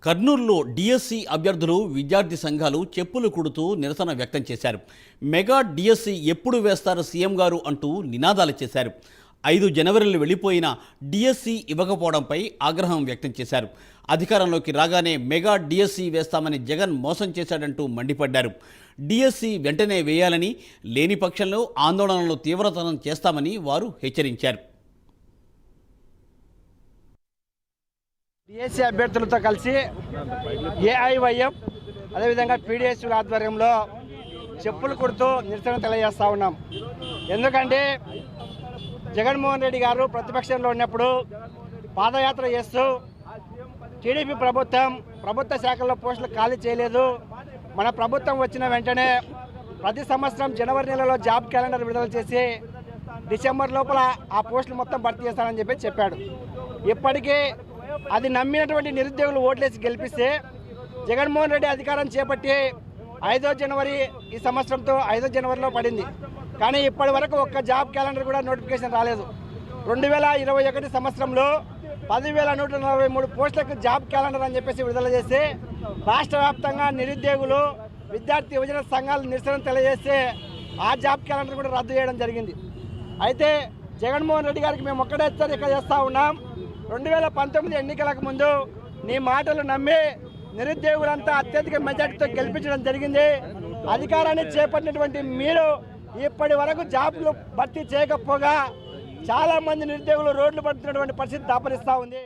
కర్నూలులో డిఎస్సి అభ్యర్థులు విద్యార్థి సంఘాలు చెప్పులు కుడుతూ నిరసన వ్యక్తం చేశారు. మెగా డిఎస్సి ఎప్పుడు వేస్తారు సీఎం గారు అంటూ నినాదాలు చేశారు. 5 జనవరిలో వెళ్ళిపోయిన డిఎస్సి ఇవ్వకపోవడంపై ఆగ్రహం వ్యక్తం చేశారు. అధికారంలోకి రాగానే మెగా డిఎస్సి వేస్తామని జగన్ మోసం చేశాడంటూ మండిపడ్డారు. డిఎస్సి వెంటనే వేయాలని, లేని పక్షంలో ఆందోళనలు తీవ్రతరం చేస్తామని వారు హెచ్చరించారు. డిఎస్సి అభ్యర్థులతో కలిసి ఏఐవైఎం అదేవిధంగా పీడిఎస్ల ఆధ్వర్యంలో చెప్పులు కుడుతూ నిరసన తెలియజేస్తూ ఉన్నాం. ఎందుకంటే జగన్మోహన్ రెడ్డి గారు ప్రతిపక్షంలో ఉన్నప్పుడు పాదయాత్ర చేస్తూ టీడీపీ ప్రభుత్వ శాఖల్లో పోస్టులు ఖాళీ చేయలేదు, మన ప్రభుత్వం వచ్చిన వెంటనే ప్రతి సంవత్సరం జనవరి నెలలో జాబ్ క్యాలెండర్ విడుదల చేసి డిసెంబర్ లోపల ఆ పోస్టులు మొత్తం భర్తీ చేస్తానని చెప్పాడు. ఇప్పటికీ అది నమ్మినటువంటి నిరుద్యోగులు ఓట్లేసి గెలిపిస్తే జగన్మోహన్ రెడ్డి అధికారం చేపట్టి 5వ జనవరి ఈ సంవత్సరంతో 5వ జనవరిలో పడింది. కానీ ఇప్పటి వరకు ఒక్క జాబ్ క్యాలెండర్ కూడా నోటిఫికేషన్ రాలేదు. 2021 సంవత్సరంలో 10,143 పోస్టులకు జాబ్ క్యాలెండర్ అని చెప్పేసి విడుదల చేసి రాష్ట్ర వ్యాప్తంగా నిరుద్యోగులు విద్యార్థి యువజన సంఘాలు నిరసన తెలియజేస్తే ఆ జాబ్ క్యాలెండర్ కూడా రద్దు చేయడం జరిగింది. అయితే జగన్మోహన్ రెడ్డి గారికి మేము ఒక్కడే హెచ్చరిక చేస్తూ ఉన్నాం. 2019 ఎన్నికలకు ముందు నీ మాటలు నమ్మి నిరుద్యోగులంతా అత్యధిక మెజార్టీతో గెలిపించడం జరిగింది. అధికారాన్ని చేపట్టినటువంటి మీరు ఇప్పటి వరకు జాబ్లు భర్తీ చేయకపోగా చాలా మంది నిరుద్యోగులు రోడ్లు పడుతున్నటువంటి పరిస్థితి దాపరిస్తూ ఉంది.